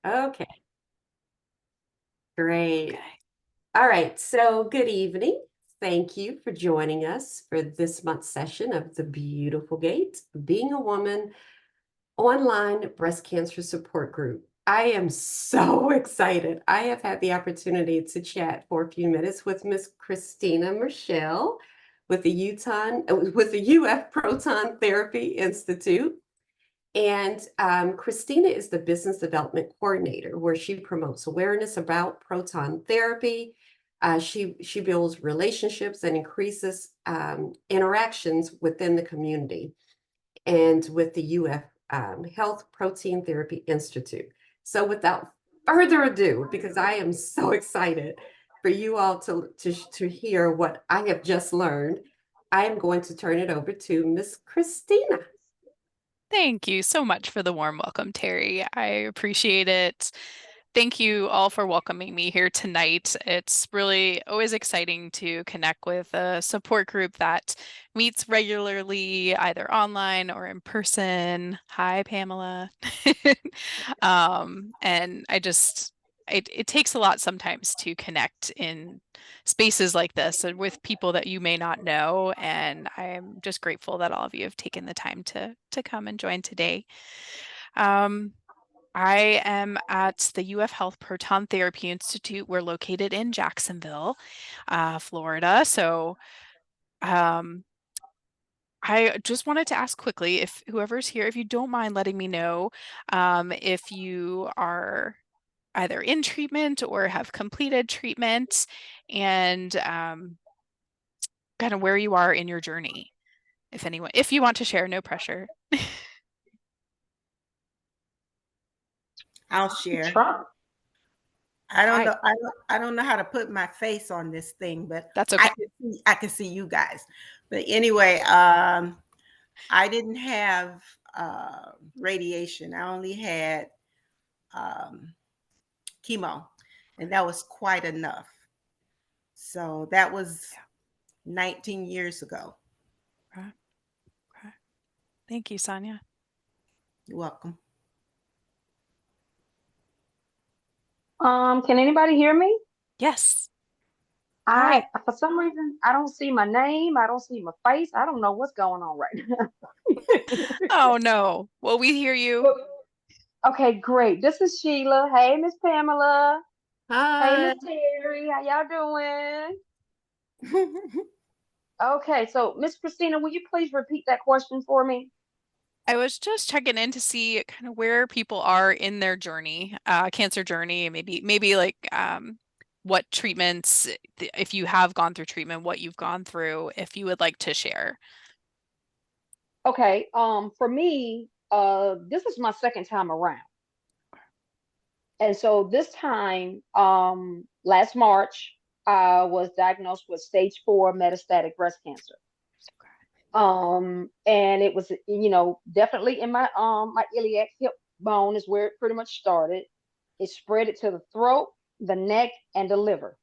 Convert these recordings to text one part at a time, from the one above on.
Okay, great. Okay. All right, so good evening. Thank you for joining us for this month's session of The Beautiful Gate, Being a Woman Online Breast Cancer Support Group. I am so excited. I have had the opportunity to chat for a few minutes with Miss Christina Michelle with the UF Proton Therapy Institute. And Christina is the business development coordinator, where she promotes awareness about proton therapy. She builds relationships and increases interactions within the community and with the UF Health Protein Therapy Institute. So, without further ado, because I am so excited for you all to hear what I have just learned, I am going to turn it over to Miss Christina. Thank you so much for the warm welcome, Terry. I appreciate it. Thank you all for welcoming me here tonight. It's really always exciting to connect with a support group that meets regularly, either online or in person. Hi, Pamela. And it takes a lot sometimes to connect in spaces like this and with people that you may not know. And I'm just grateful that all of you have taken the time to come and join today. Um, I am at the UF Health Proton Therapy Institute. We're located in Jacksonville, Florida. So um, I just wanted to ask quickly if whoever's here, if you don't mind letting me know if you are either in treatment or have completed treatment and kind of where you are in your journey. If you want to share, no pressure. I'll share. Trump. I don't Hi, know. I don't know how to put my face on this thing, but that's okay. I can see you guys. But anyway, I didn't have radiation. I only had um, chemo, and that was quite enough. So that was 19 years ago. Okay. Okay. Thank you, Sonia. You're welcome. Can anybody hear me? Yes. I Hi. For some reason I don't see my name. I don't see my face. I don't know what's going on right now. Oh no. Well, we hear you. But- okay, great. This is Sheila. Hey, Miss Pamela. Hey, Hi. Miss Terry. How y'all doing? Okay, so Miss Christina, will you please repeat that question for me? I was just checking in to see kind of where people are in their journey, cancer journey, maybe like what treatments, if you have gone through treatment, what you've gone through, if you would like to share. Okay, for me, this is my second time around. And so this time, last March, I was diagnosed with stage 4 metastatic breast cancer. And it was, definitely in my iliac hip bone is where it pretty much started. It spread it to the throat, the neck, and the liver.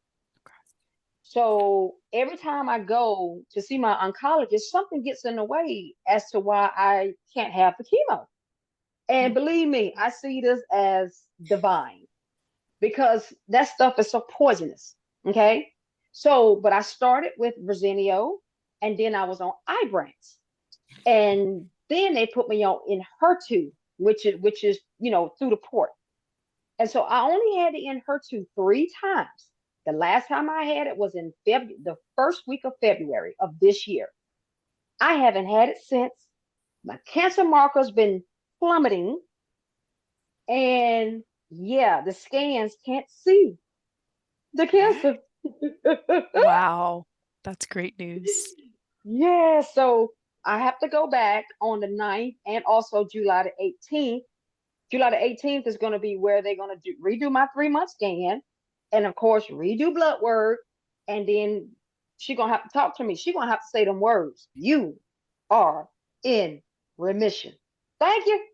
So every time I go to see my oncologist, something gets in the way as to why I can't have the chemo. And believe me, I see this as divine because that stuff is so poisonous. Okay. So, but I started with Verzenio and then I was on Ibrance. And then they put me on in HER2, which is through the port. And so I only had it in HER2 3 times. The last time I had it was in the first week of February of this year. I haven't had it since. My cancer marker's been plummeting, and yeah, the scans can't see the cancer. Wow, that's great news. Yeah, so I have to go back on the 9th and also July the 18th. July the 18th is going to be where they're going to redo my 3 month scan and, of course, redo blood work. And then she's going to have to talk to me. She's going to have to say them words. You are in remission. Thank you.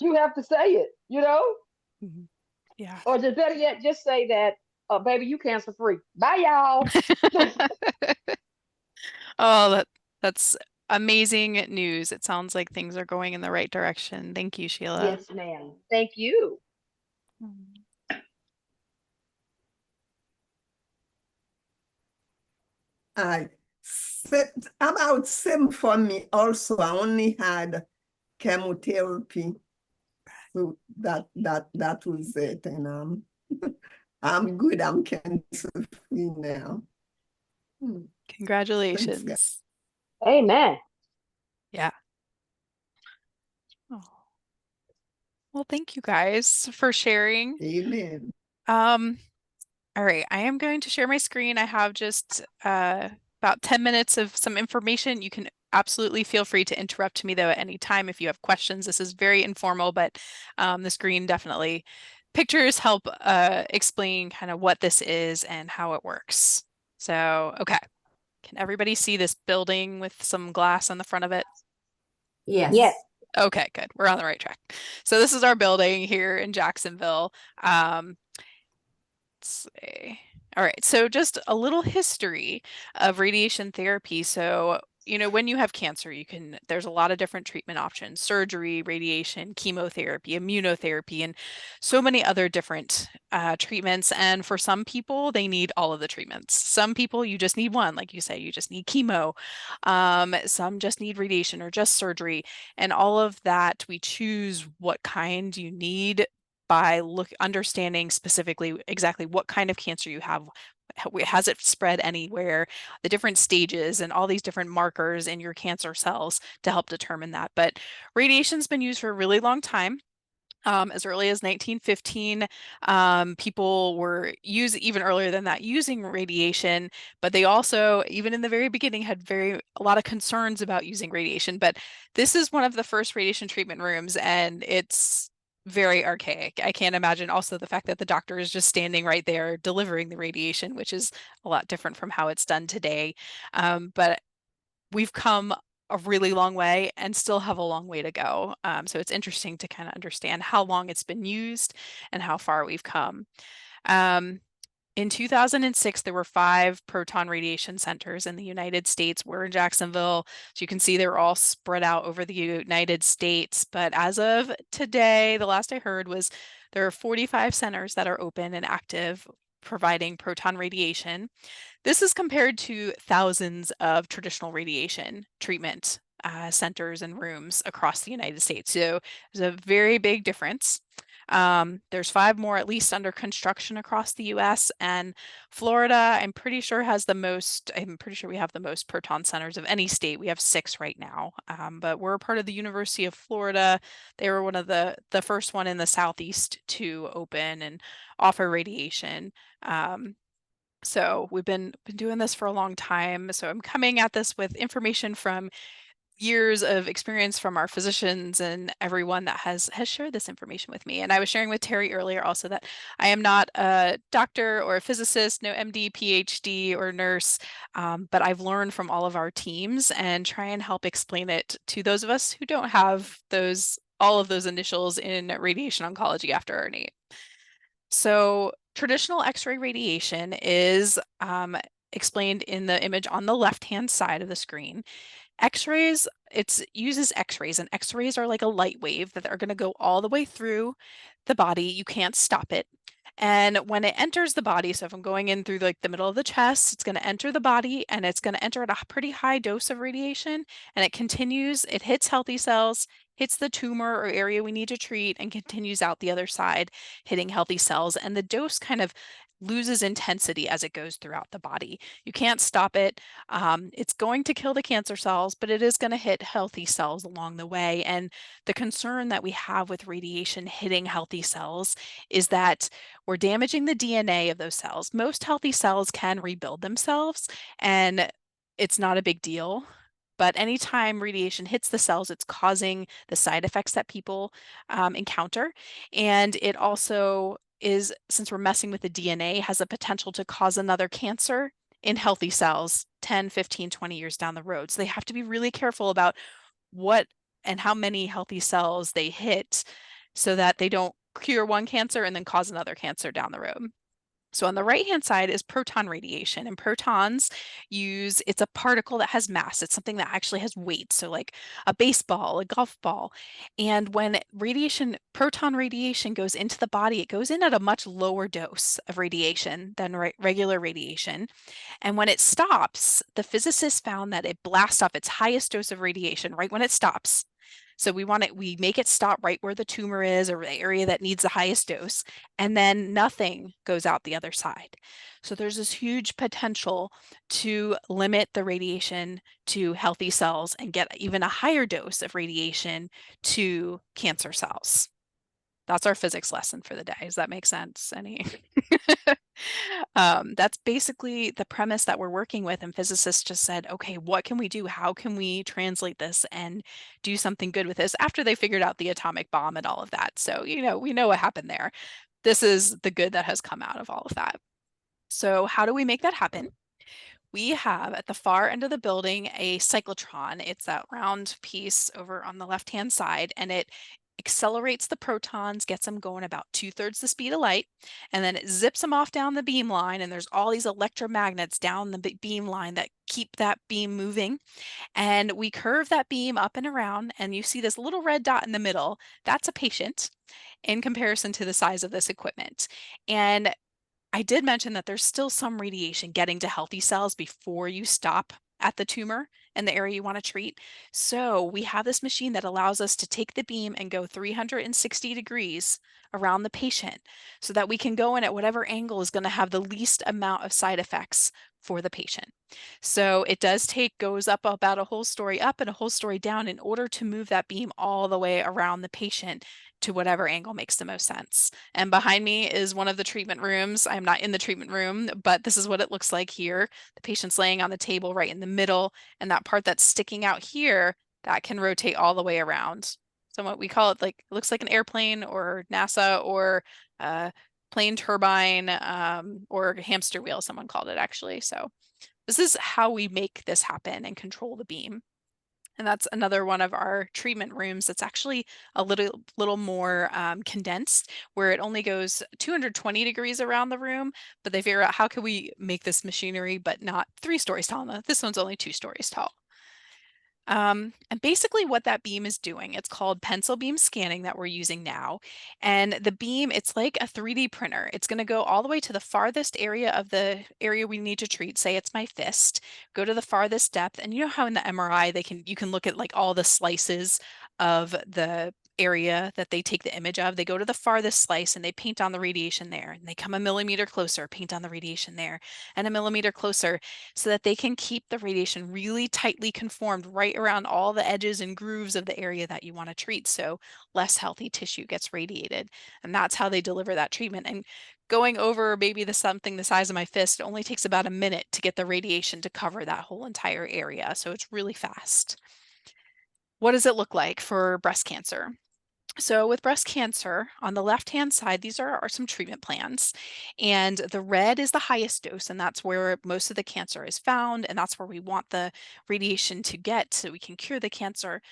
You have to say it. Mhm. Yeah. Or just better yet, just say that, baby, you cancer free. Bye, y'all. Oh, that's amazing news. It sounds like things are going in the right direction. Thank you, Sheila. Yes, ma'am. Thank you. I about same for me also. I only had chemotherapy. So that was it. And I'm good. I'm cancer free now. Thanks, Congratulations. guys. Amen. Yeah. Oh. Well, thank you guys for sharing. Amen. All right, I am going to share my screen. I have just about 10 minutes of some information. You can absolutely feel free to interrupt me though at any time if you have questions. This is very informal, but the screen definitely pictures help explain kind of what this is and how it works. So, okay. Can everybody see this building with some glass on the front of it? Yes. Yes. Okay, good. We're on the right track. So this is our building here in Jacksonville. Let's see. All right, so just a little history of radiation therapy. So, when you have cancer, there's a lot of different treatment options: surgery, radiation, chemotherapy, immunotherapy, and so many other different treatments. And for some people, they need all of the treatments. Some people, you just need one, like you say, you just need chemo. Some just need radiation or just surgery. And all of that, we choose what kind you need by understanding specifically exactly what kind of cancer you have. Has it spread anywhere, the different stages and all these different markers in your cancer cells to help determine that. But radiation's been used for a really long time. As early as 1915, people were even earlier than that, using radiation, but they also, even in the very beginning, had a lot of concerns about using radiation. But this is one of the first radiation treatment rooms, and it's very archaic. I can't imagine also the fact that the doctor is just standing right there delivering the radiation, which is a lot different from how it's done today. But we've come a really long way and still have a long way to go. So it's interesting to kind of understand how long it's been used and how far we've come. In 2006, there were 5 proton radiation centers in the United States. We're in Jacksonville, so you can see they're all spread out over the United States. But as of today, the last I heard was there are 45 centers that are open and active providing proton radiation. This is compared to thousands of traditional radiation treatment centers and rooms across the United States. So there's a very big difference. There's 5 more at least under construction across the US, and Florida, I'm pretty sure we have the most proton centers of any state. We have 6 right now, but we're a part of the University of Florida. They were one of the first one in the Southeast to open and offer radiation. So we've been doing this for a long time. So I'm coming at this with information from years of experience from our physicians and everyone that has shared this information with me. And I was sharing with Terry earlier also that I am not a doctor or a physicist, no MD, PhD, or nurse, but I've learned from all of our teams and try and help explain it to those of us who don't have all of those initials in radiation oncology after our name. So traditional X-ray radiation is explained in the image on the left-hand side of the screen. X-rays, it uses X-rays, and X-rays are like a light wave that are going to go all the way through the body. You can't stop it. And when it enters the body, so if I'm going in through like the middle of the chest, it's going to enter the body, and it's going to enter at a pretty high dose of radiation, and it continues, it hits healthy cells, hits the tumor or area we need to treat, and continues out the other side, hitting healthy cells. And the dose kind of loses intensity as it goes throughout the body. You can't stop it. It's going to kill the cancer cells, but it is going to hit healthy cells along the way. And the concern that we have with radiation hitting healthy cells is that we're damaging the DNA of those cells. Most healthy cells can rebuild themselves, and it's not a big deal. But anytime radiation hits the cells, it's causing the side effects that people encounter. And it also is, since we're messing with the DNA, has a potential to cause another cancer in healthy cells 10, 15, 20 years down the road. So they have to be really careful about what and how many healthy cells they hit so that they don't cure one cancer and then cause another cancer down the road. So on the right-hand side is proton radiation, and protons it's a particle that has mass. It's something that actually has weight. So like a baseball, a golf ball. And when proton radiation goes into the body, it goes in at a much lower dose of radiation than regular radiation. And when it stops, the physicists found that it blasts off its highest dose of radiation right when it stops. So we make it stop right where the tumor is or the area that needs the highest dose, and then nothing goes out the other side. So there's this huge potential to limit the radiation to healthy cells and get even a higher dose of radiation to cancer cells. That's our physics lesson for the day. Does that make sense? That's basically the premise that we're working with. And physicists just said, okay, what can we do? How can we translate this and do something good with this after they figured out the atomic bomb and all of that? So, we know what happened there. This is the good that has come out of all of that. So how do we make that happen? We have at the far end of the building a cyclotron. It's that round piece over on the left-hand side, and it accelerates the protons, gets them going about 2/3 the speed of light, and then it zips them off down the beam line, and there's all these electromagnets down the beam line that keep that beam moving. And we curve that beam up and around, and you see this little red dot in the middle. That's a patient in comparison to the size of this equipment. And I did mention that there's still some radiation getting to healthy cells before you stop at the tumor and the area you want to treat. So we have this machine that allows us to take the beam and go 360 degrees around the patient so that we can go in at whatever angle is going to have the least amount of side effects for the patient. So it goes up about a whole story up and a whole story down in order to move that beam all the way around the patient to whatever angle makes the most sense. And behind me is one of the treatment rooms. I'm not in the treatment room, but this is what it looks like here. The patient's laying on the table right in the middle, and that part that's sticking out here, that can rotate all the way around. So what we call it, it looks like an airplane or NASA or a plane turbine or hamster wheel, someone called it actually. So this is how we make this happen and control the beam. And that's another one of our treatment rooms that's actually a little more condensed, where it only goes 220 degrees around the room, but they figure out how can we make this machinery but not 3 stories tall. No, this one's only 2 stories tall. And basically what that beam is doing, it's called pencil beam scanning that we're using now. And the beam, it's like a 3D printer. It's going to go all the way to the farthest area of the area we need to treat. Say it's my fist, go to the farthest depth. And you know how in the MRI, you can look at like all the slices of the area that they take the image of. They go to the farthest slice and they paint on the radiation there, and they come a millimeter closer, paint on the radiation there, and a millimeter closer, so that they can keep the radiation really tightly conformed right around all the edges and grooves of the area that you want to treat, so less healthy tissue gets radiated. And that's how they deliver that treatment. And going over maybe something the size of my fist, it only takes about a minute to get the radiation to cover that whole entire area. So it's really fast. What does it look like for breast cancer? So with breast cancer, on the left-hand side, these are some treatment plans. And the red is the highest dose, and that's where most of the cancer is found, and that's where we want the radiation to get so we can cure the cancer.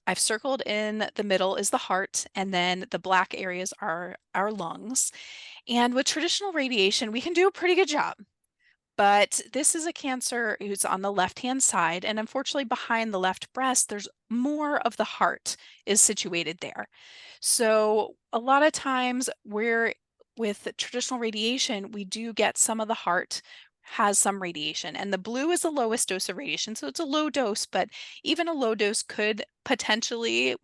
I've circled in the middle is the heart, and then the black areas are our lungs. And with traditional radiation, we can do a pretty good job. But this is a cancer who's on the left-hand side, and unfortunately behind the left breast, there's more of the heart is situated there. So a lot of times with traditional radiation, we do get some of the heart has some radiation, and the blue is the lowest dose of radiation. So it's a low dose, but even a low dose could potentially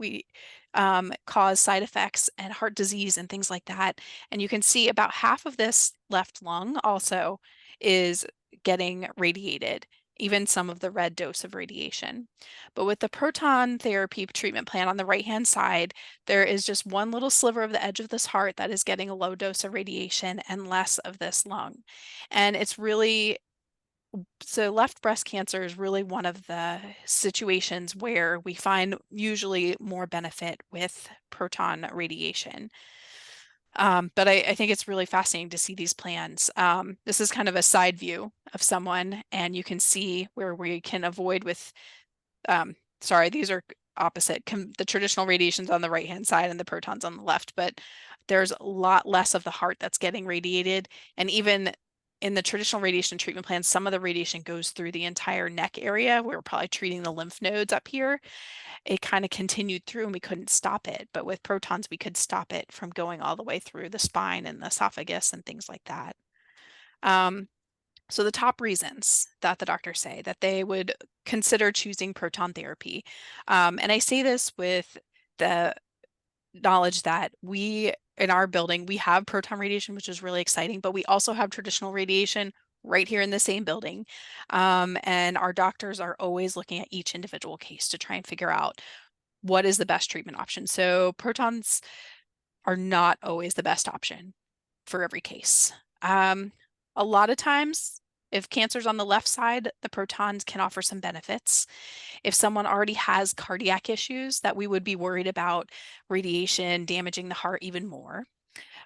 cause side effects and heart disease and things like that. And you can see about half of this left lung also is getting radiated, even some of the red dose of radiation. But with the proton therapy treatment plan on the right-hand side, there is just one little sliver of the edge of this heart that is getting a low dose of radiation and less of this lung. And so left breast cancer is really one of the situations where we find usually more benefit with proton radiation. But I think it's really fascinating to see these plans. This is kind of a side view of someone, and you can see where we can avoid with, sorry, these are opposite. The traditional radiation's on the right-hand side and the protons on the left, but there's a lot less of the heart that's getting radiated. And even in the traditional radiation treatment plans, some of the radiation goes through the entire neck area. We were probably treating the lymph nodes up here. It kind of continued through and we couldn't stop it. But with protons, we could stop it from going all the way through the spine and the esophagus and things like that. So the top reasons that the doctors say that they would consider choosing proton therapy. And I say this with the knowledge that we, in our building, we have proton radiation, which is really exciting, but we also have traditional radiation right here in the same building. And our doctors are always looking at each individual case to try and figure out what is the best treatment option. So protons are not always the best option for every case. A lot of times, if cancer's on the left side, the protons can offer some benefits. If someone already has cardiac issues, that we would be worried about radiation damaging the heart even more.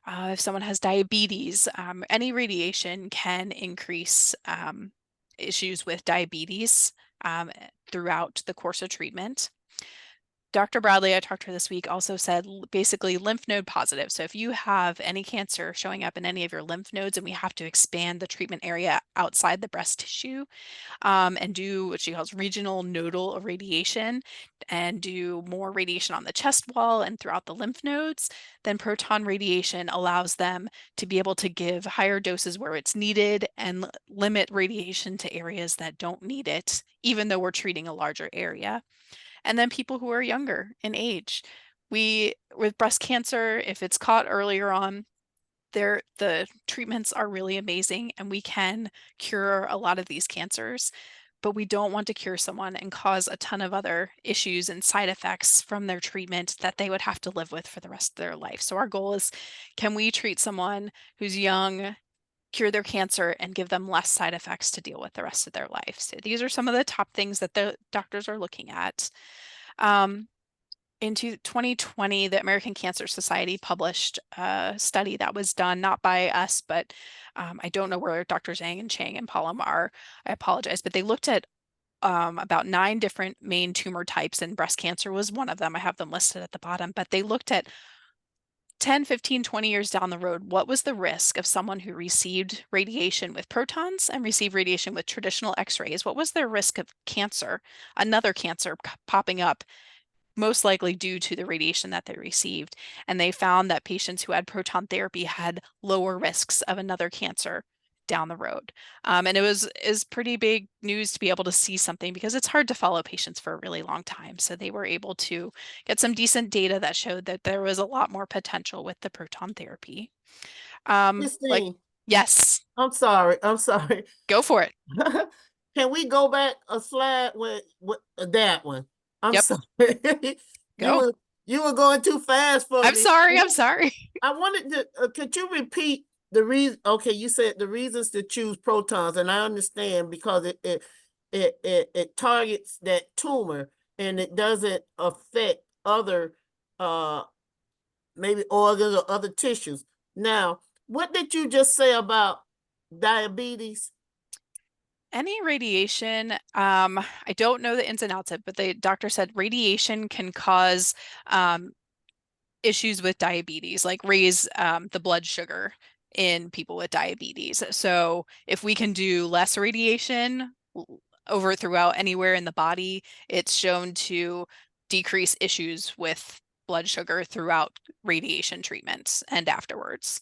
If someone has diabetes, any radiation can increase issues with diabetes throughout the course of treatment. Dr. Bradley, I talked to her this week, also said basically lymph node positive. So if you have any cancer showing up in any of your lymph nodes and we have to expand the treatment area outside the breast tissue and do what she calls regional nodal irradiation and do more radiation on the chest wall and throughout the lymph nodes, then proton radiation allows them to be able to give higher doses where it's needed and limit radiation to areas that don't need it, even though we're treating a larger area. And then people who are younger in age. With breast cancer, if it's caught earlier on, the treatments are really amazing and we can cure a lot of these cancers, but we don't want to cure someone and cause a ton of other issues and side effects from their treatment that they would have to live with for the rest of their life. So our goal is, can we treat someone who's young, cure their cancer, and give them less side effects to deal with the rest of their life? So these are some of the top things that the doctors are looking at. In 2020, the American Cancer Society published a study that was done not by us, but I don't know where Dr. Zhang and Chang and Palom are. I apologize, but they looked at about 9 different main tumor types, and breast cancer was one of them. I have them listed at the bottom, but they looked at 10, 15, 20 years down the road, what was the risk of someone who received radiation with protons and received radiation with traditional X-rays? What was their risk of cancer, another cancer popping up, most likely due to the radiation that they received? And they found that patients who had proton therapy had lower risks of another cancer down the road. And it is pretty big news to be able to see something, because it's hard to follow patients for a really long time. So they were able to get some decent data that showed that there was a lot more potential with the proton therapy. Christine, Yes, I'm sorry. go for it. Can we go back a slide with that one? I'm Yep. sorry. Go. You were going too fast for I'm me. sorry. I wanted to, could you repeat the reason? Okay, you said the reasons to choose protons, and I understand because it targets that tumor and it doesn't affect other maybe organs or other tissues. Now, what did you just say about diabetes? Any radiation, I don't know the ins and outs of it, but the doctor said radiation can cause issues with diabetes, like raise the blood sugar in people with diabetes. So if we can do less radiation over throughout anywhere in the body, it's shown to decrease issues with blood sugar throughout radiation treatments and afterwards.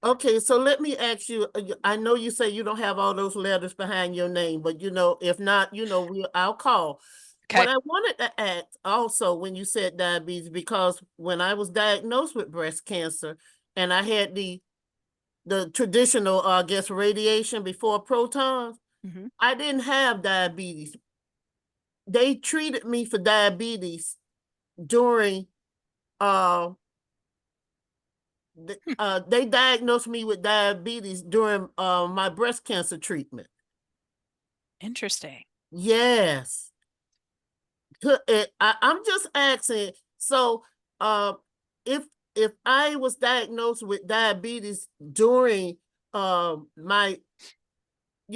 Okay, so let me ask you, I know you say you don't have all those letters behind your name, but if not, I'll call. Okay. What I wanted to ask also when you said diabetes, because when I was diagnosed with breast cancer and I had the traditional, I guess, radiation before protons, I didn't have diabetes. They treated me for diabetes during they diagnosed me with diabetes during my breast cancer treatment. Interesting. Yes. I'm just asking. So, if I was diagnosed with diabetes during my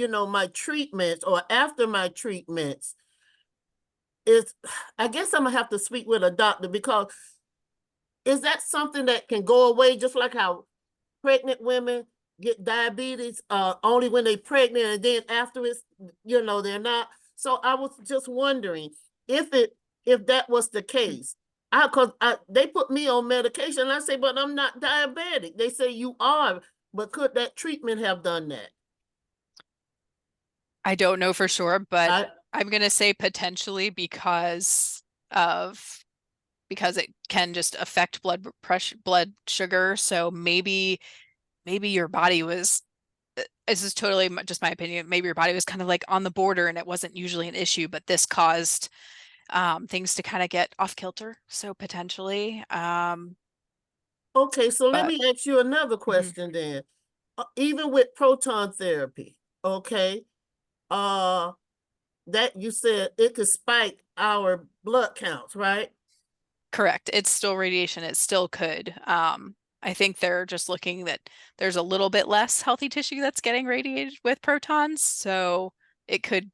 my treatments or after my treatments, I guess I'm gonna have to speak with a doctor, because is that something that can go away, just like how pregnant women get diabetes only when they're pregnant, and then afterwards, they're not? So I was just wondering if that was the case. Because they put me on medication, and I say, but I'm not diabetic. They say you are, but could that treatment have done that? I don't know for sure, but I'm going to say potentially because it can just affect blood pressure, blood sugar. So maybe your body was, this is totally just my opinion, maybe your body was kind of like on the border and it wasn't usually an issue, but this caused things to kind of get off kilter. So potentially. Okay, so let me ask you another question then. Even with proton therapy, okay, that you said it could spike our blood counts, right? Correct. It's still radiation. It still could. I think they're just looking that there's a little bit less healthy tissue that's getting radiated with protons, so it could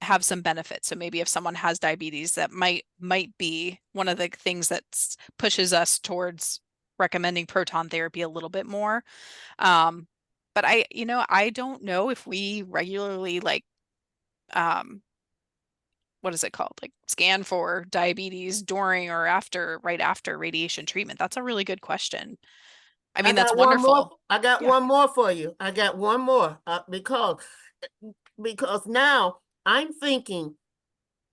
have some benefit. So maybe if someone has diabetes, that might be one of the things that pushes us towards recommending proton therapy a little bit more. But I don't know if we regularly what is it called? Like scan for diabetes during or after, right after radiation treatment. That's a really good question. I mean, that's wonderful. I got one more for you. I got one more because now I'm thinking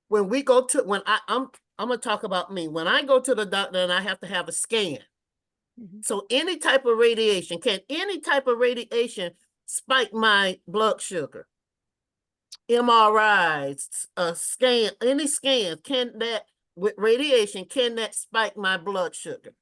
when we go to, I'm gonna talk about me. When I go to the doctor and I have to have a scan. So can any type of radiation spike my blood sugar? MRIs, any scan, with radiation, can that spike my blood sugar?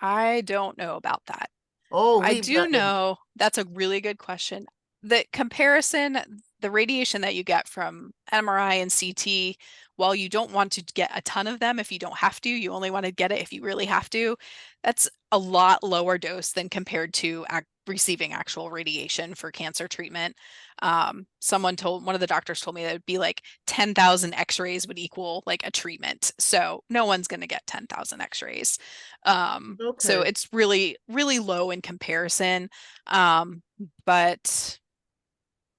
I don't know about that. Oh, I do know that's a really good question. The comparison, the radiation that you get from MRI and CT, while you don't want to get a ton of them if you don't have to, you only want to get it if you really have to. That's a lot lower dose than compared to receiving actual radiation for cancer treatment. One of the doctors told me that it'd be like 10,000 x-rays would equal like a treatment. So no one's going to get 10,000 x-rays. So it's really, really low in comparison. But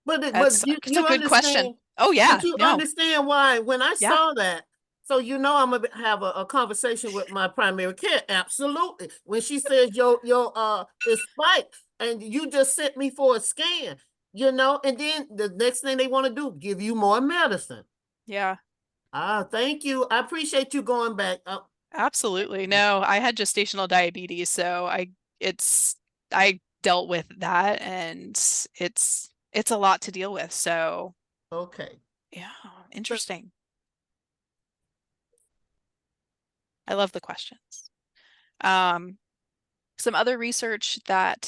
it's a good question. Oh yeah. But you understand why when I saw that, so I'm gonna have a conversation with my primary care. Absolutely. When she says it's spiked and you just sent me for a scan, and then the next thing they want to do, give you more medicine. Yeah. Thank you. I appreciate you going back. Absolutely. No, I had gestational diabetes, so I dealt with that, and it's a lot to deal with. So okay. Yeah, interesting. I love the questions. Some other research that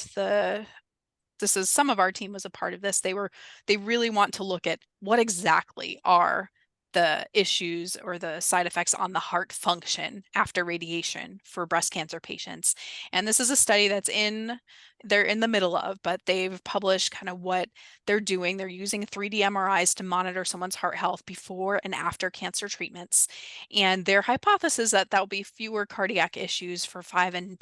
some of our team was a part of this. They really want to look at what exactly are the issues or the side effects on the heart function after radiation for breast cancer patients. And this is a study they're in the middle of, but they've published kind of what they're doing. They're using 3D MRIs to monitor someone's heart health before and after cancer treatments. And their hypothesis that there'll be fewer cardiac issues for 5 and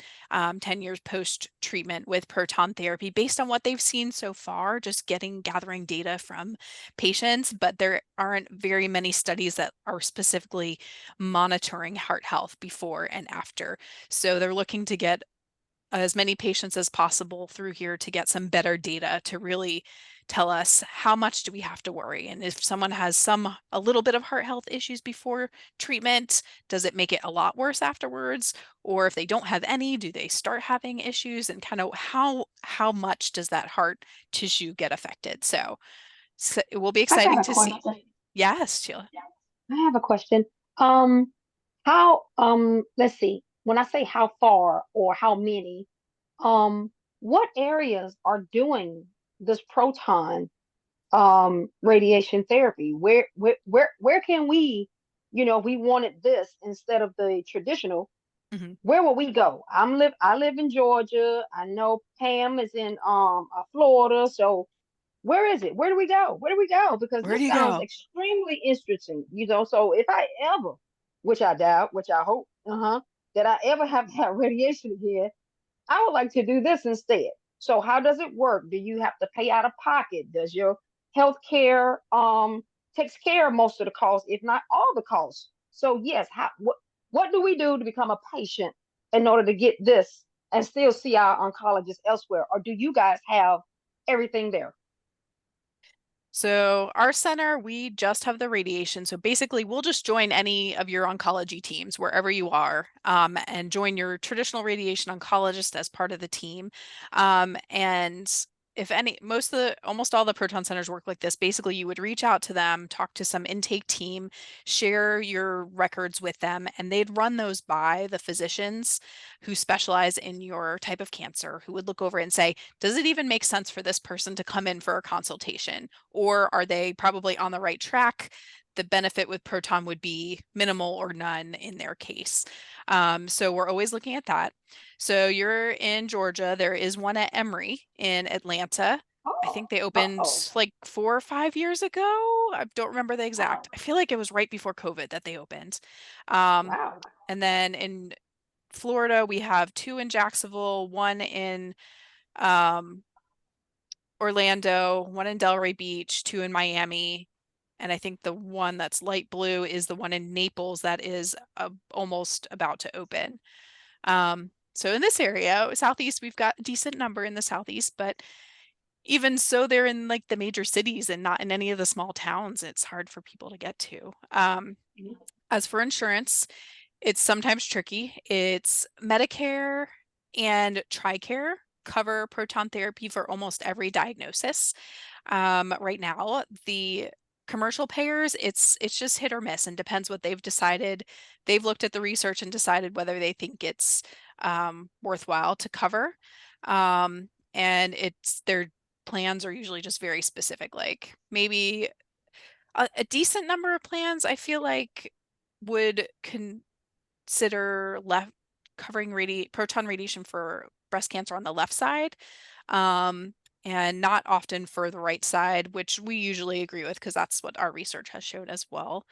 10 years post-treatment with proton therapy based on what they've seen so far, just gathering data from patients, but there aren't very many studies that are specifically monitoring heart health before and after. So they're looking to get as many patients as possible through here to get some better data to really tell us how much do we have to worry. And if someone has a little bit of heart health issues before treatment, does it make it a lot worse afterwards? Or if they don't have any, do they start having issues, and kind of how much does that heart tissue get affected? So it will be exciting to see. Yes, Sheila. I have a question. Let's see. When I say how far or how many, what areas are doing this proton radiation therapy? Where can we, we wanted this instead of the traditional, where will we go? I live in Georgia. I know Pam is in Florida. So where is it? Where do we go? Where do we go? Because this sounds extremely interesting, So if I ever, which I doubt, which I hope, that I ever have to have radiation again, I would like to do this instead. So how does it work? Do you have to pay out of pocket? Does your health care takes care of most of the costs, if not all the costs? So yes, what do we do to become a patient in order to get this and still see our oncologists elsewhere? Or do you guys have everything there? So our center, we just have the radiation. So basically, we'll just join any of your oncology teams wherever you are, and join your traditional radiation oncologist as part of the team. And if any, almost all the proton centers work like this. Basically, you would reach out to them, talk to some intake team, share your records with them, and they'd run those by the physicians who specialize in your type of cancer, who would look over and say, does it even make sense for this person to come in for a consultation? Or are they probably on the right track? The benefit with proton would be minimal or none in their case. So we're always looking at that. So you're in Georgia. There is one at Emory in Atlanta. I think they opened like 4 or 5 years ago. I don't remember the exact. I feel like it was right before COVID that they opened. Wow. And then in Florida, we have 2 in Jacksonville, 1 in Orlando, 1 in Delray Beach, 2 in Miami. And I think the one that's light blue is the one in Naples that is almost about to open. So in this area, Southeast, we've got a decent number in the Southeast, but even so, they're in like the major cities and not in any of the small towns. It's hard for people to get to. As for insurance, it's sometimes tricky. It's Medicare and TRICARE cover proton therapy for almost every diagnosis. Right now, the commercial payers, it's just hit or miss and depends what they've decided. They've looked at the research and decided whether they think it's worthwhile to cover. And their plans are usually just very specific, like maybe a decent number of plans I feel like would consider covering proton radiation for breast cancer on the left side, and not often for the right side, which we usually agree with because that's what our research has shown as well.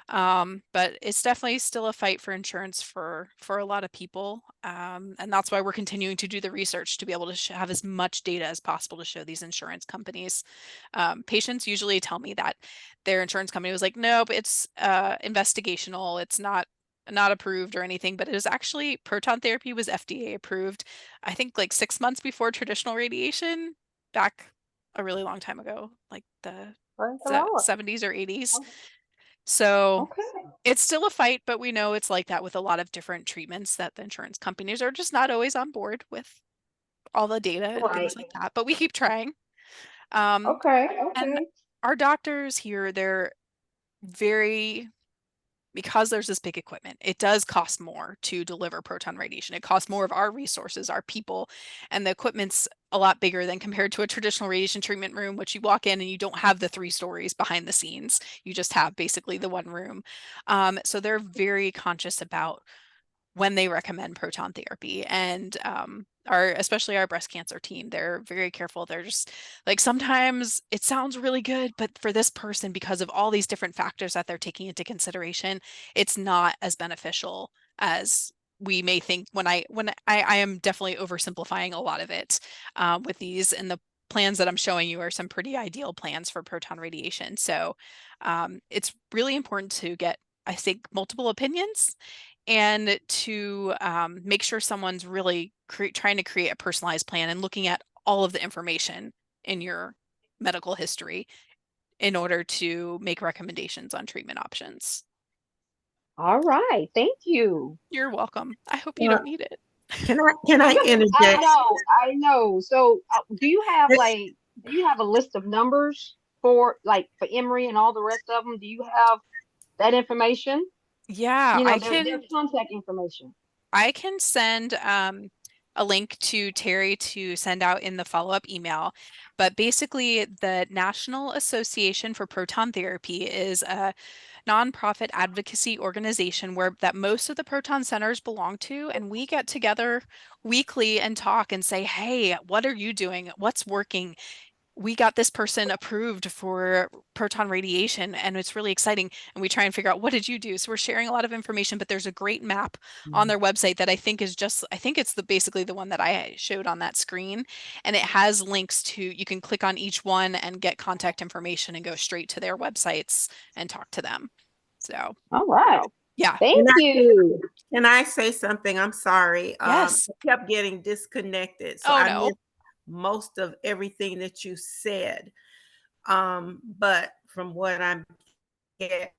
But it's definitely still a fight for insurance for a lot of people, and that's why we're continuing to do the research to be able to have as much data as possible to show these insurance companies. Patients usually tell me that their insurance company was like, nope, it's investigational, it's not approved or anything, but it was actually proton therapy was FDA approved, I think like 6 months before traditional radiation, back a really long time ago, like the Praise the Lord. 70s or 80s. So Okay. it's still a fight, but we know it's like that with a lot of different treatments that the insurance companies are just not always on board with all the data and things like that, but we keep trying. Okay. And Okay. our doctors here, they're very, because there's this big equipment, it does cost more to deliver proton radiation. It costs more of our resources, our people, and the equipment's a lot bigger than compared to a traditional radiation treatment room, which you walk in and you don't have the 3 stories behind the scenes. You just have basically the one room. So they're very conscious about when they recommend proton therapy, and especially our breast cancer team, they're very careful. They're just like, sometimes it sounds really good, but for this person, because of all these different factors that they're taking into consideration, it's not as beneficial as we may think. I am definitely oversimplifying a lot of it with these, and the plans that I'm showing you are some pretty ideal plans for proton radiation. So it's really important to get, I think, multiple opinions, and to make sure someone's really trying to create a personalized plan and looking at all of the information in your medical history in order to make recommendations on treatment options. All right. Thank you. You're welcome. I hope you don't need it. Can I interject? I know. So, do you have a list of numbers for Emory and all the rest of them? Do you have that information? Yeah, Their contact information. I can send a link to Terry to send out in the follow-up email. But basically, the National Association for Proton Therapy is a nonprofit advocacy organization that most of the proton centers belong to, and we get together weekly and talk and say, hey, what are you doing? What's working? we got this person approved for proton radiation, and it's really exciting. And we try and figure out, what did you do? So we're sharing a lot of information, but there's a great map on their website that I think is just, I think it's basically the one that I showed on that screen. And it has links to, you can click on each one and get contact information and go straight to their websites and talk to them. So, All right. yeah. Thank you. Can I say something? I'm sorry. Yes. I kept getting disconnected. So Oh, I no. missed most of everything that you said. But from what I'm getting,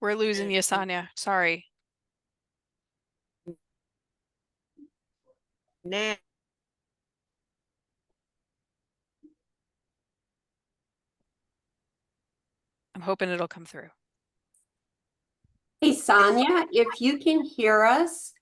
We're losing you, Sonia. Sorry. now, I'm hoping it'll come through. Hey, Sonia, if you can hear us,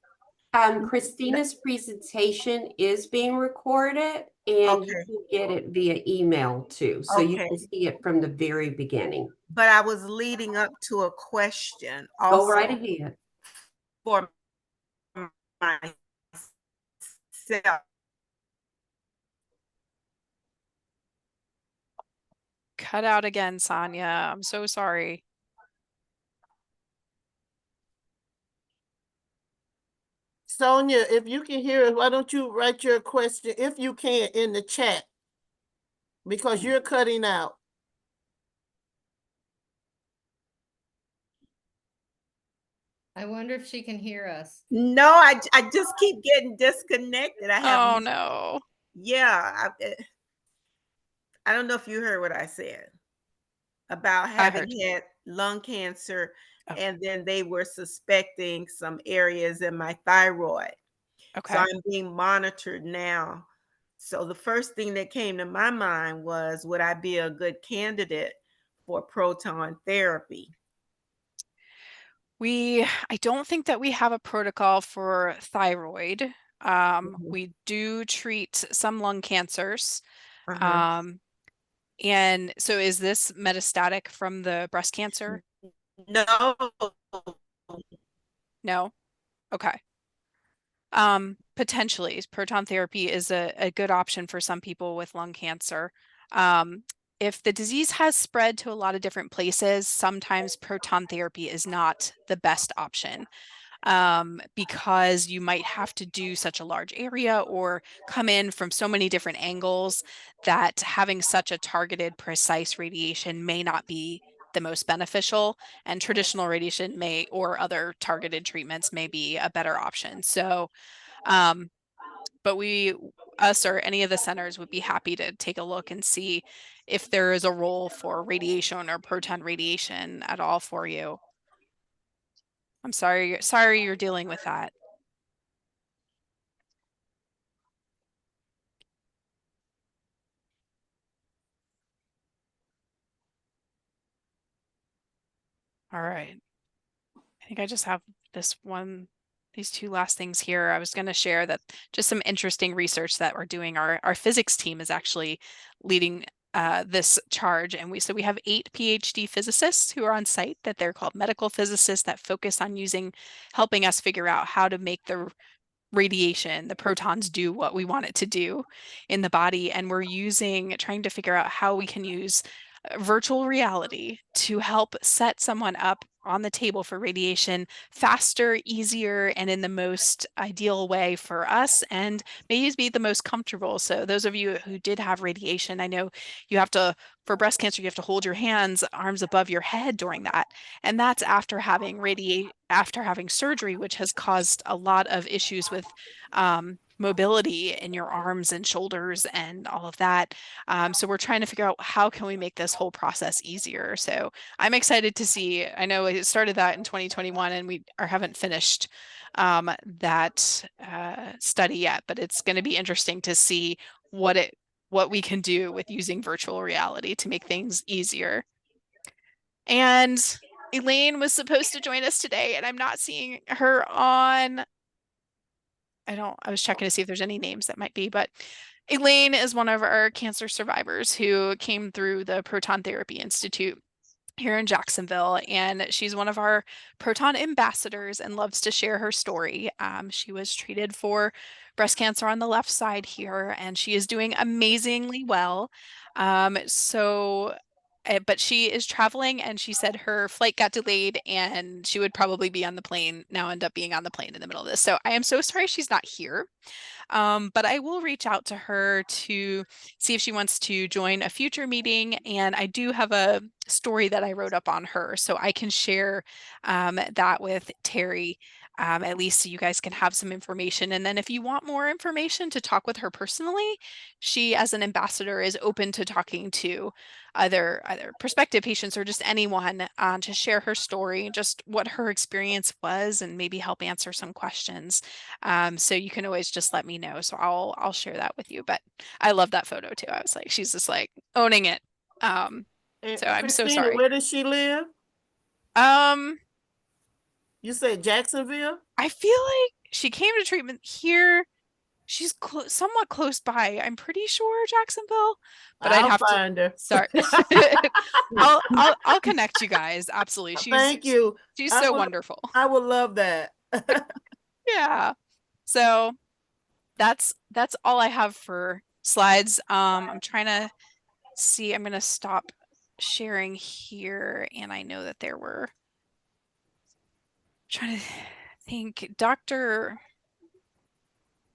Christina's presentation is being recorded and you Okay. can get it via email too. So you Okay. can see it from the very beginning. but I was leading up to a question Go also right ahead. for myself. Cut out again, Sonia. I'm so sorry. Sonia, if you can hear us, why don't you write your question, if you can, in the chat? Because you're cutting out. I wonder if she can hear us. No, I just keep getting disconnected. I have Oh, no. yeah. I don't know if you heard what I said about having heard. had lung cancer, Oh. and then they were suspecting some areas in my thyroid. So Okay. I'm being monitored now. So the first thing that came to my mind was, would I be a good candidate for proton therapy? I don't think that we have a protocol for thyroid. Mhm. We do treat some lung cancers. Uh-huh. And so is this metastatic from the breast cancer? No. No? Okay. Potentially, proton therapy is a good option for some people with lung cancer. If the disease has spread to a lot of different places, sometimes proton therapy is not the best option. Because you might have to do such a large area or come in from so many different angles that having such a targeted, precise radiation may not be the most beneficial, and traditional radiation may, or other targeted treatments may be a better option. So, but us or any of the centers would be happy to take a look and see if there is a role for radiation or proton radiation at all for you. I'm sorry you're dealing with that. All right. I think I just have these two last things here. I was going to share that just some interesting research that we're doing. Our physics team is actually leading this charge. And we have 8 PhD physicists who are on site, that they're called medical physicists, that focus on helping us figure out how to make the radiation, the protons, do what we want it to do in the body. And we're trying to figure out how we can use virtual reality to help set someone up on the table for radiation faster, easier, and in the most ideal way for us, and maybe be the most comfortable. So those of you who did have radiation, I know for breast cancer, you have to hold your arms above your head during that. And that's after having surgery, which has caused a lot of issues with mobility in your arms and shoulders and all of that. So we're trying to figure out, how can we make this whole process easier? So I'm excited to see. I know it started that in 2021 and we haven't finished that study yet, but it's going to be interesting to see what we can do with using virtual reality to make things easier. And Elaine was supposed to join us today, and I'm not seeing her on. I was checking to see if there's any names that might be, but Elaine is one of our cancer survivors who came through the Proton Therapy Institute. here in Jacksonville, and she's one of our Proton ambassadors and loves to share her story. She was treated for breast cancer on the left side here, and she is doing amazingly well. But she is traveling, and she said her flight got delayed and she would probably be on the plane, now end up being on the plane in the middle of this. So I am so sorry she's not here. But I will reach out to her to see if she wants to join a future meeting. And I do have a story that I wrote up on her, so I can share that with Terry. At least so you guys can have some information. And then if you want more information to talk with her personally, she, as an ambassador, is open to talking to either prospective patients or just anyone to share her story, just what her experience was, and maybe help answer some questions. So you can always just let me know. So I'll share that with you. But I love that photo too. I was like, she's just like owning it. So I'm so Christina, sorry. where does she live? Um, You said Jacksonville? I feel like she came to treatment here. She's somewhat close by. I'm pretty sure Jacksonville, but I'd I'll have to. find her. Sorry. I'll connect you guys. Absolutely. Thank you. She's I so would- wonderful. I would love that. Yeah. So that's all I have for slides. I'm trying to see. I'm going to stop sharing here, and I know that there were trying to think. Dr.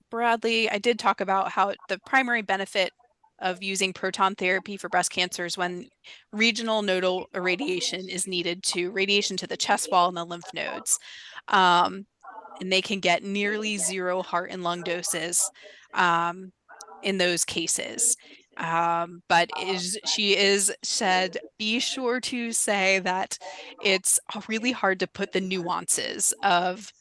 Bradley, I did talk about how the primary benefit of using proton therapy for breast cancer is when regional nodal irradiation is needed to radiation to the chest wall and the lymph nodes. And they can get nearly 0 heart and lung doses in those cases. But she is said, be sure to say that it's really hard to put the nuances of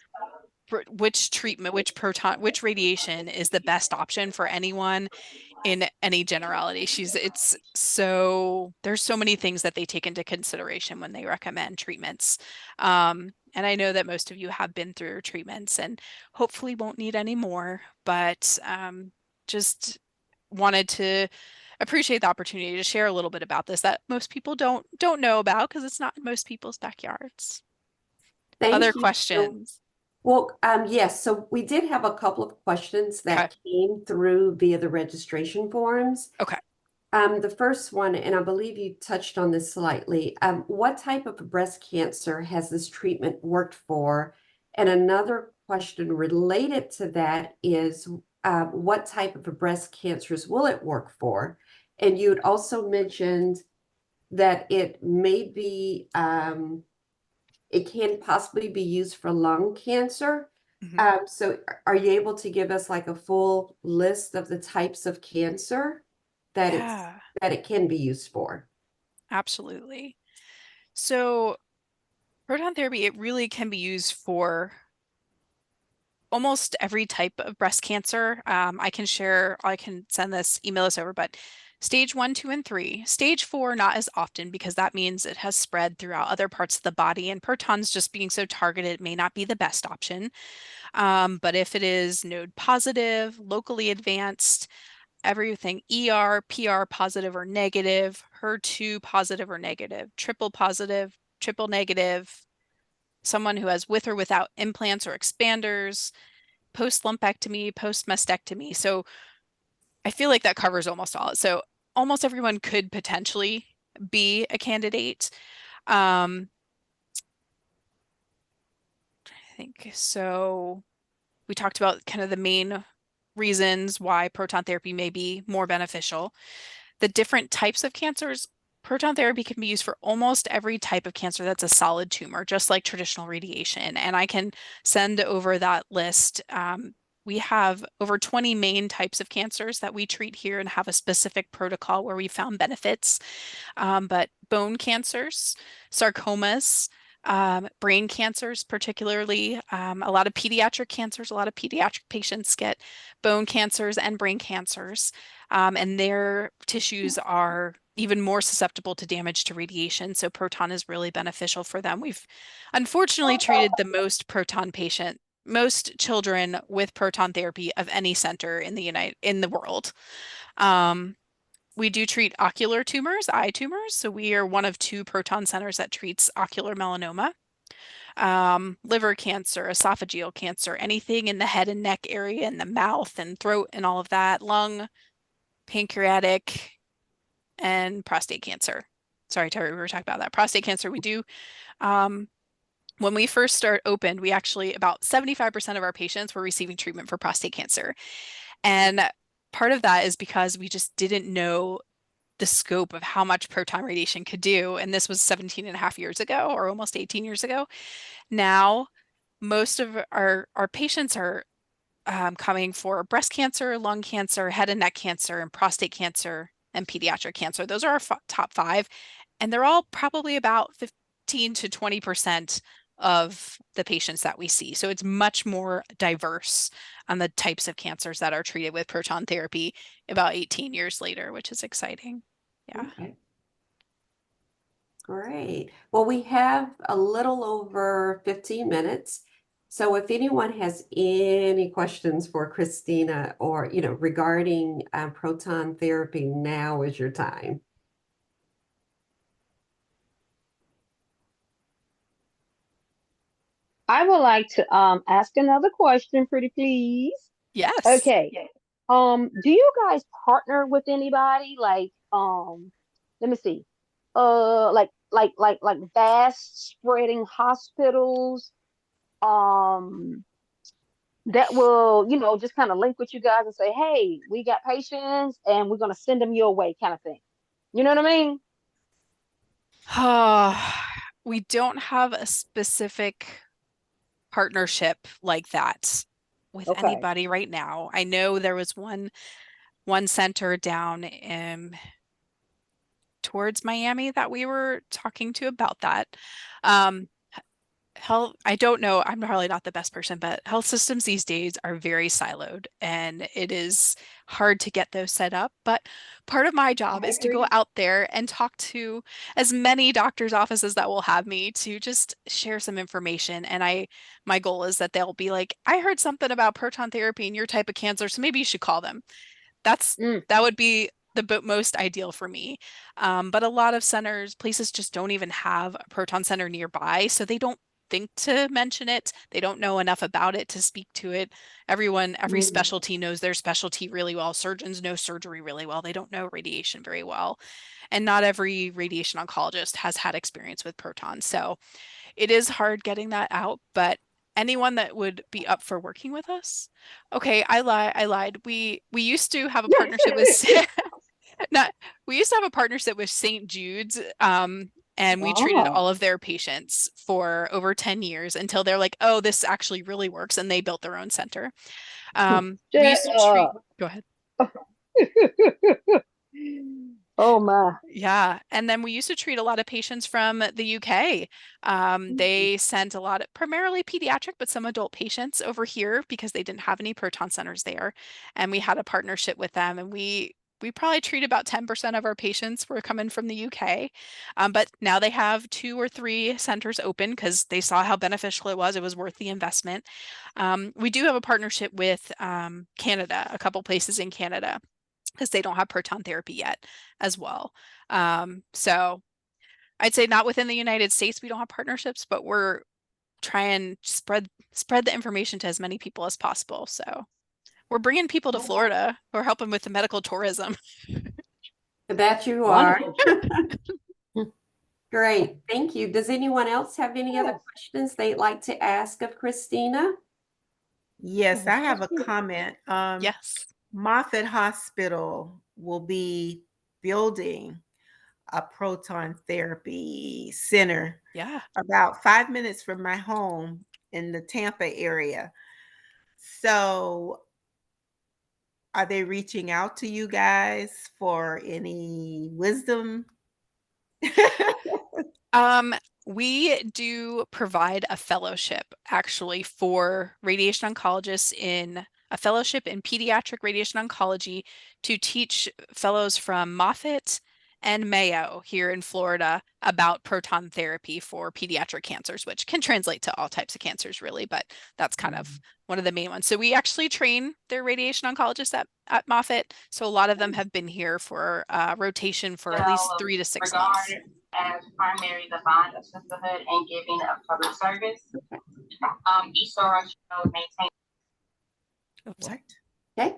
which treatment, which radiation is the best option for anyone in any generality. There's so many things that they take into consideration when they recommend treatments. And I know that most of you have been through treatments and hopefully won't need any more, but just wanted to appreciate the opportunity to share a little bit about this that most people don't know about because it's not in most people's backyards. Other you. questions? Well, yes, so we did have a couple of questions that came through via the registration forms. Okay. The first one, and I believe you touched on this slightly, what type of breast cancer has this treatment worked for? And another question related to that is, what type of breast cancers will it work for? And you'd also mentioned that it may be, it can possibly be used for lung cancer. So are you able to give us like a full list of the types of cancer that it can be used for? Absolutely. So proton therapy, it really can be used for almost every type of breast cancer. I can email this over, but stage 1, 2, and 3. Stage 4, not as often because that means it has spread throughout other parts of the body, and protons just being so targeted may not be the best option. But if it is node positive, locally advanced, everything ER, PR positive or negative, HER2 positive or negative, triple positive, triple negative, someone who has with or without implants or expanders, post lumpectomy, post mastectomy. So I feel like that covers almost all. So almost everyone could potentially be a candidate. I think so. We talked about kind of the main reasons why proton therapy may be more beneficial. The different types of cancers, proton therapy can be used for almost every type of cancer that's a solid tumor, just like traditional radiation. And I can send over that list. We have over 20 main types of cancers that we treat here and have a specific protocol where we found benefits. But bone cancers, sarcomas, brain cancers, particularly a lot of pediatric cancers. A lot of pediatric patients get bone cancers and brain cancers, and their tissues are even more susceptible to damage to radiation. So proton is really beneficial for them. We've unfortunately treated the most children with proton therapy of any center in the world. We do treat ocular tumors, eye tumors. So we are one of 2 proton centers that treats ocular melanoma, liver cancer, esophageal cancer, anything in the head and neck area, and the mouth and throat and all of that, lung, pancreatic, and prostate cancer. Sorry, Terry, we were talking about that. Prostate cancer, we do. When we first opened, we actually, about 75% of our patients were receiving treatment for prostate cancer. And part of that is because we just didn't know the scope of how much proton radiation could do. And this was 17 and a half years ago, or almost 18 years ago. Now, most of our patients are coming for breast cancer, lung cancer, head and neck cancer, and prostate cancer, and pediatric cancer. Those are our top 5. And they're all probably about 15 to 20% of the patients that we see. So it's much more diverse on the types of cancers that are treated with proton therapy about 18 years later, which is exciting. Yeah. Okay. Great. Well, we have a little over 15 minutes. So if anyone has any questions for Christina or, regarding proton therapy, now is your time. I would like to ask another question, pretty please. Yes. Okay. Do you guys partner with anybody? Like, let me see. Like vast spreading hospitals, that will, just kind of link with you guys and say, hey, we got patients and we're gonna send them your way, kind of thing. You know what I mean? We don't have a specific partnership like that with Okay. anybody right now. I know there was one center down towards Miami that we were talking to about that. I don't know, I'm probably not the best person, but health systems these days are very siloed and it is hard to get those set up. But part of my job I is to go agree. out there and talk to as many doctors' offices that will have me to just share some information. And my goal is that they'll be like, I heard something about proton therapy and your type of cancer, so maybe you should call them. That would be the most ideal for me. But a lot of places just don't even have a proton center nearby, so they don't think to mention it. They don't know enough about it to speak to it. Every specialty knows their specialty really well. Surgeons know surgery really well. They don't know radiation very well. And not every radiation oncologist has had experience with protons. So it is hard getting that out, but anyone that would be up for working with us. Okay, I lied. We used to have a partnership with not we used to have a partnership with St. Jude's, and we treated all Oh, of their patients for over 10 years until they're like, oh, this actually really works, and they built their own center. We shut used to treat, up. go ahead. Oh my. Yeah, and then we used to treat a lot of patients from the UK. They sent a lot of primarily pediatric, but some adult patients over here because they didn't have any proton centers there. And we had a partnership with them, and we probably treat about 10% of our patients were coming from the UK. But now they have 2 or 3 centers open because they saw how beneficial it was. It was worth the investment. We do have a partnership with Canada, a couple places in Canada, because they don't have proton therapy yet as well. So I'd say not within the United States, we don't have partnerships, but we're trying to spread the information to as many people as possible. So we're bringing people to Florida. We're helping with the medical tourism. That you are. Wonderful. Great. Thank you. Does anyone else have any other Yes. questions they'd like to ask of Christina? Yes, I have a comment. Yes. Moffitt Hospital will be building a proton therapy center Yeah. about 5 minutes from my home in the Tampa area. So are they reaching out to you guys for any wisdom? We do provide a fellowship actually for radiation oncologists a fellowship in pediatric radiation oncology to teach fellows from Moffitt and Mayo here in Florida about proton therapy for pediatric cancers, which can translate to all types of cancers really, but that's kind of one of the main ones. So we actually train their radiation oncologists at Moffitt. So a lot of them have been here for rotation for at least 3 to 6 months. As primary the bond of sisterhood and giving of public service. Each soror should maintain. What? Okay.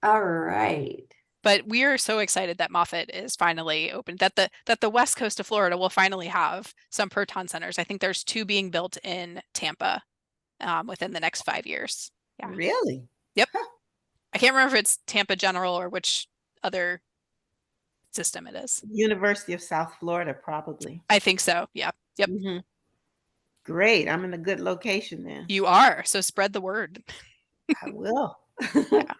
All right. But we are so excited that Moffitt is finally open, that the west coast of Florida will finally have some proton centers. I think there's 2 being built in Tampa within the next 5 years. Yeah. Really? Yep. I can't remember if it's Tampa General or which other system it is. University of South Florida, probably. I think so. Yeah. Yep. Mm-hmm. Great. I'm in a good location then. You are. So spread the word. I will. Yeah.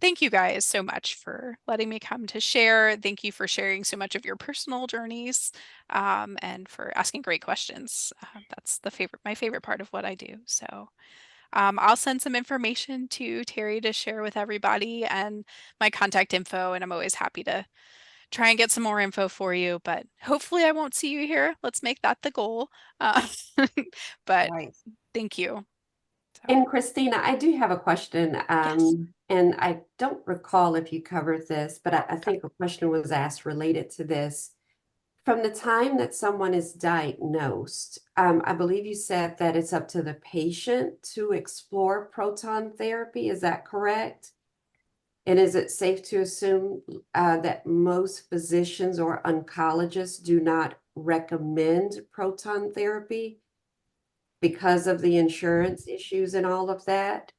Thank you guys so much for letting me come to share. Thank you for sharing so much of your personal journeys and for asking great questions. That's my favorite part of what I do. So I'll send some information to Terry to share with everybody and my contact info, and I'm always happy to try and get some more info for you, but hopefully I won't see you here. Let's make that the goal. But Right. thank you. So. And Christina, I do have a question. Yes. And I don't recall if you covered this, but I think a question was asked related to this. From the time that someone is diagnosed, I believe you said that it's up to the patient to explore proton therapy. Is that correct? And is it safe to assume that most physicians or oncologists do not recommend proton therapy because of the insurance issues and all of that?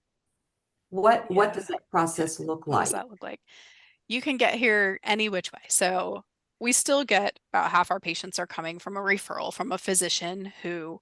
What does that process look What does like? that look like? You can get here any which way. So we still get about half our patients are coming from a referral from a physician who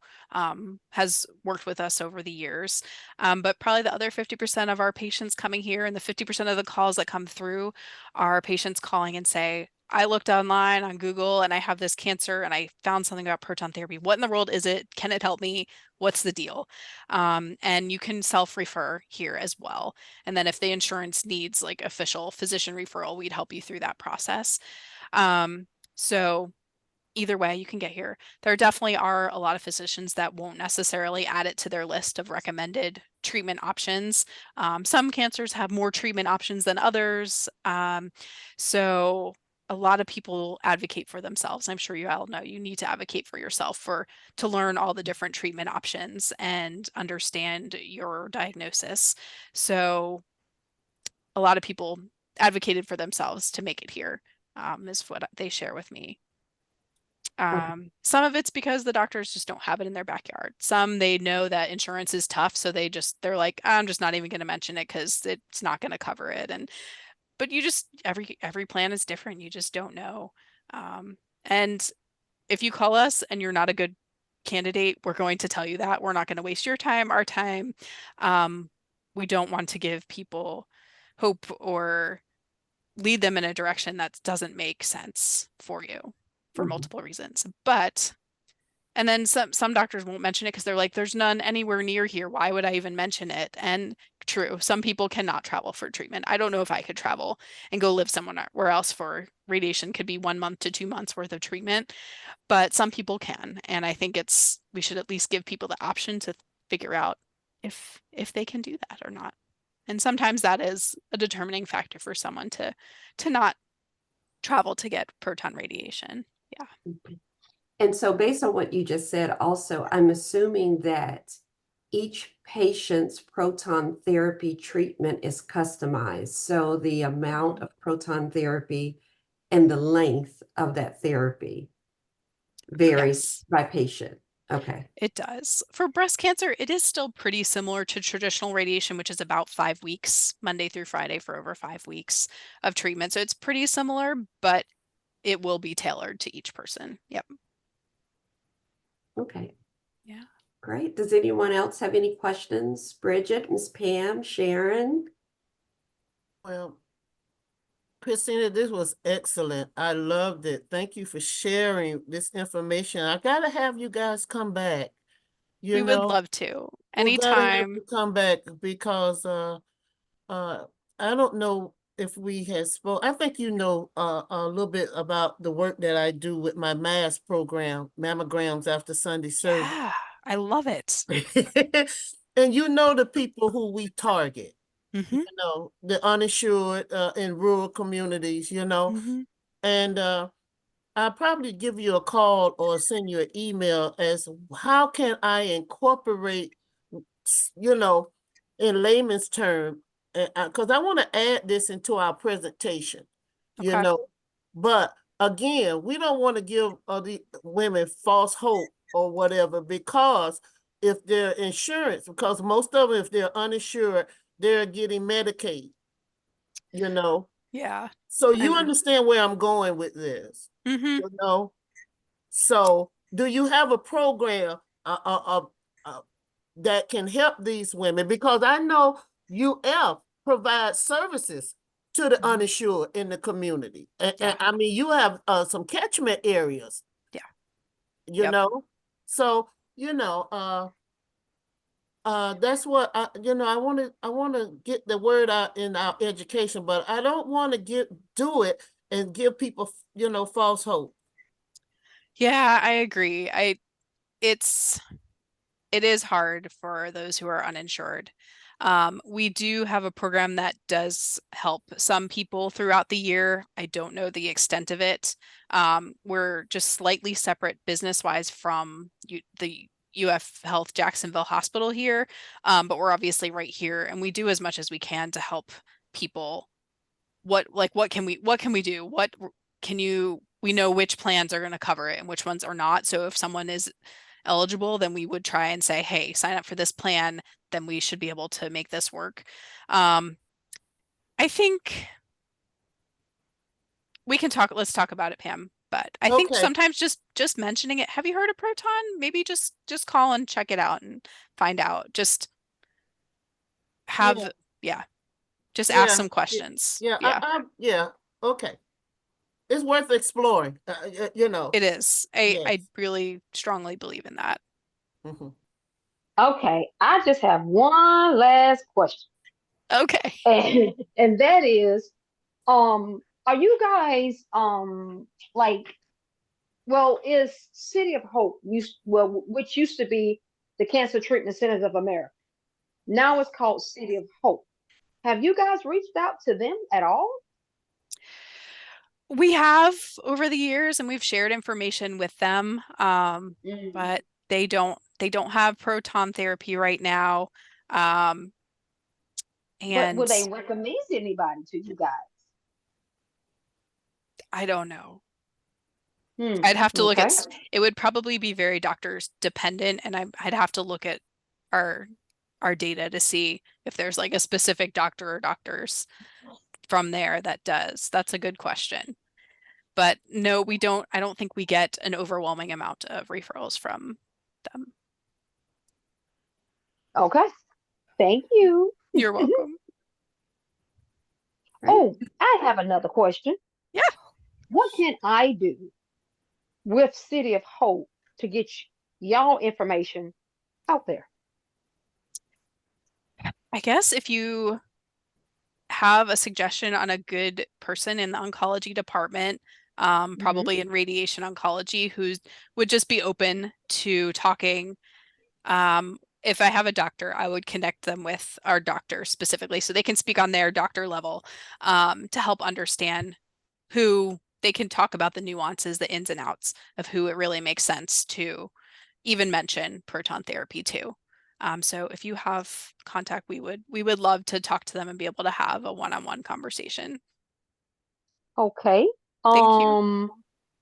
has worked with us over the years. But probably the other 50% of our patients coming here and the 50% of the calls that come through are patients calling and say, I looked online on Google and I have this cancer and I found something about proton therapy. What in the world is it? Can it help me? What's the deal? And you can self-refer here as well. And then if the insurance needs like official physician referral, we'd help you through that process. So either way, you can get here. There definitely are a lot of physicians that won't necessarily add it to their list of recommended treatment options. Some cancers have more treatment options than others. So a lot of people advocate for themselves. I'm sure you all know you need to advocate for yourself to learn all the different treatment options and understand your diagnosis. So a lot of people advocated for themselves to make it here, is what they share with me. Some of it's because the doctors just don't have it in their backyard. Some, they know that insurance is tough, so they're like, I'm just not even going to mention it because it's not going to cover it. But you just, every plan is different. You just don't know. And if you call us and you're not a good candidate, we're going to tell you that. We're not going to waste your time, our time. We don't want to give people hope or lead them in a direction that doesn't make sense for you for multiple reasons. And then some doctors won't mention it because they're like, there's none anywhere near here. Why would I even mention it? And true, some people cannot travel for treatment. I don't know if I could travel and go live somewhere else for radiation. Could be 1 month to 2 months worth of treatment, but some people can. And I think we should at least give people the option to figure out if they can do that or not. And sometimes that is a determining factor for someone to not travel to get proton radiation. Yeah. And so based on what you just said, also, I'm assuming that each patient's proton therapy treatment is customized. So the amount of proton therapy and the length of that therapy varies by patient. Okay. It does. For breast cancer, it is still pretty similar to traditional radiation, which is about 5 weeks, Monday through Friday for over 5 weeks of treatment. So it's pretty similar, but it will be tailored to each person. Yep. Okay. Yeah. Great. Does anyone else have any questions? Bridget, Ms. Pam, Sharon? Well, Christina, this was excellent. I loved it. Thank you for sharing this information. I gotta have you guys come back. We would love to. We gotta have Anytime. you come back because I don't know if we had spoke. I think you know a little bit about the work that I do with my MASS program, mammograms after Sunday service. Yeah, I love it. And you know the people who we target, Mm-hmm. you know, the uninsured in rural communities, you know, Mm-hmm. and I'll probably give you a call or send you an email as how can I incorporate, you know, in layman's term, because I want to add this into our presentation, you Okay. know, but again, we don't want to give the women false hope or whatever, because if their insurance, because most of them, if they're uninsured, they're getting Medicaid, you know. Yeah. So you And understand where I'm going with this, mm-hmm. you know? So do you have a program that can help these women? Because I know UF provides services to the uninsured in the community. And I mean, you have some catchment areas. Yeah. You Yep. know? So, you know, that's what I want to get the word out in our education, but I don't want to do it and give people, you know, false hope. Yeah, I agree. It is hard for those who are uninsured. We do have a program that does help some people throughout the year. I don't know the extent of it. We're just slightly separate business-wise from the UF Health Jacksonville Hospital here, but we're obviously right here, and we do as much as we can to help people. What can we do? We know which plans are going to cover it and which ones are not. So if someone is eligible, then we would try and say, hey, sign up for this plan, then we should be able to make this work. I think let's talk about it, Pam. But I think Okay. sometimes just mentioning it, have you heard of Proton? Maybe just call and check it out and find out. Just have, just ask some questions. Yeah. Okay. It's worth exploring, you know. It is. I Yes. really strongly believe in that. Mhm. Okay, I just have one last question. Okay. And that is, are you guys like, well, is City of Hope which used to be the Cancer Treatment Centers of America. Now it's called City of Hope. Have you guys reached out to them at all? We have over the years, and we've shared information with them, but they don't have proton therapy right now. But would they And recommend anybody to you guys? I don't know. I'd have to look Okay. at it would probably be very doctors dependent, and I'd have to look at our data to see if there's like a specific doctor or doctors from there that does. That's a good question. But no, we don't. I don't think we get an overwhelming amount of referrals from them. Okay. Thank you. You're welcome. Right? Oh, I have another question. Yeah. What can I do with City of Hope to get y'all information out there? I guess if you have a suggestion on a good person in the oncology department, probably in radiation oncology, who would just be open to talking. If I have a doctor, I would connect them with our doctor specifically so they can speak on their doctor level, to help understand who they can talk about the nuances, the ins and outs of who it really makes sense to even mention proton therapy to. So if you have contact, we would love to talk to them and be able to have a one-on-one conversation. Okay. Thank you.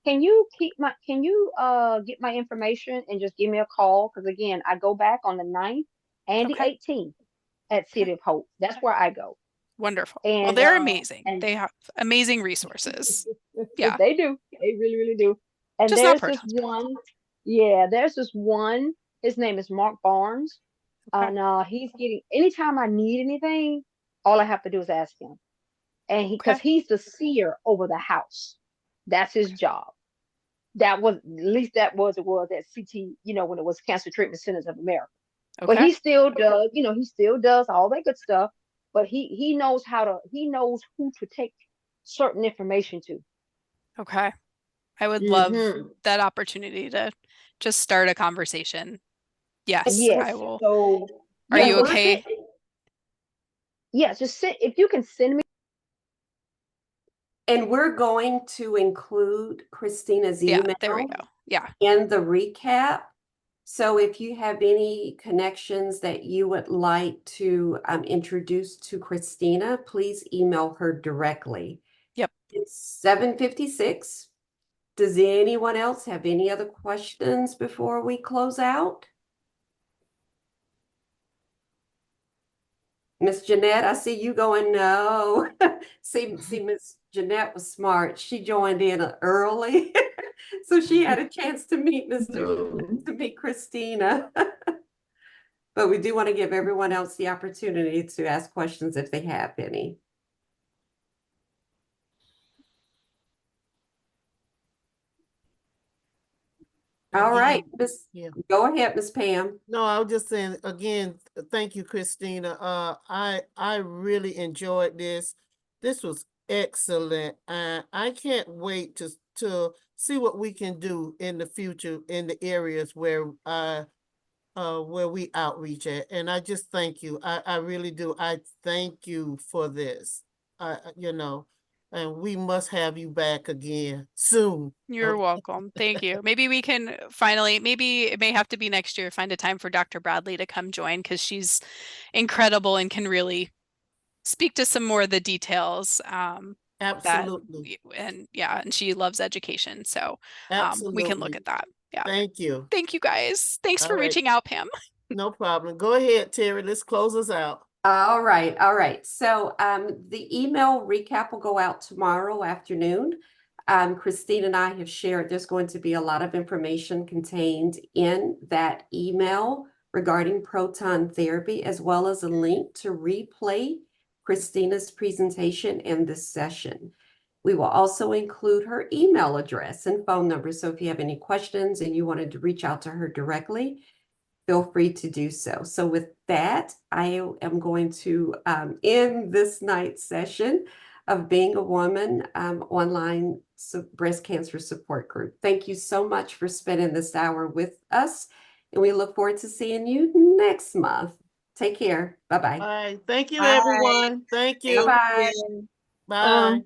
Can you get my information and just give me a call? Because again, I go back on the 9th and the Okay. 18th at City of Hope. That's where I go. Wonderful. Well, And they're amazing. and They have amazing resources. Yeah. they do. They really, really do. And Just not there's this protons. one. Yeah, there's this one. His name is Mark Barnes. Okay. And he's getting anytime I need anything, all I have to do is ask him. And because Okay. he's the seer over the house. That's his job. That was at least that was it was at CT, when it was Cancer Treatment Centers of America. But Okay. he still does, he still does all that good stuff. but he knows he knows who to take certain information to. Okay. I would love Mhm. that opportunity to just start a conversation. Yes, Yes. I will. So Are yeah, you so okay? yeah, just send, if you can send me. And we're going to include Christina's Yeah, email there we go. Yeah. in the recap. So if you have any connections that you would like to introduce to Christina, please email her directly. Yep. It's 7:56. Does anyone else have any other questions before we close out? Miss Jeanette, I see you going, no. See, Miss Jeanette was smart. She joined in early. So she had a chance to meet No. to meet Christina. But we do want to give everyone else the opportunity to ask questions if they have any. All right, Again, yeah. Go ahead, Miss Pam. No, I was just saying again, thank you, Christina. I really enjoyed this. This was excellent. I can't wait to see what we can do in the future in the areas where we outreach at. And I just thank you. I really do. I thank you for this. You know, and we must have you back again soon. You're Okay. welcome. Thank you. Maybe we can finally, maybe it may have to be next year, find a time for Dr. Bradley to come join because she's incredible and can really speak to some more of the details. Absolutely. And yeah, and she loves education. So we can look Absolutely. at that. Yeah. Thank you. Thank you guys. Thanks All for right. reaching out, Pam. No problem. Go ahead, Terry. Let's close us out. All right, all right. So the email recap will go out tomorrow afternoon. Christine and I have shared there's going to be a lot of information contained in that email regarding proton therapy, as well as a link to replay Christina's presentation and this session. We will also include her email address and phone number. So if you have any questions and you wanted to reach out to her directly, feel free to do so. So with that, I am going to end this night's session of Being a Woman online breast cancer support group. Thank you so much for spending this hour with us, and we look forward to seeing you next month. Take care. Bye-bye. All right. Thank you, Bye. everyone. Thank you. Bye-bye. Bye.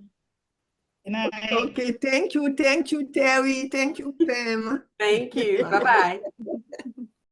Good night. Okay, thank you, Terry, thank you, Pam. Thank you. Bye-bye.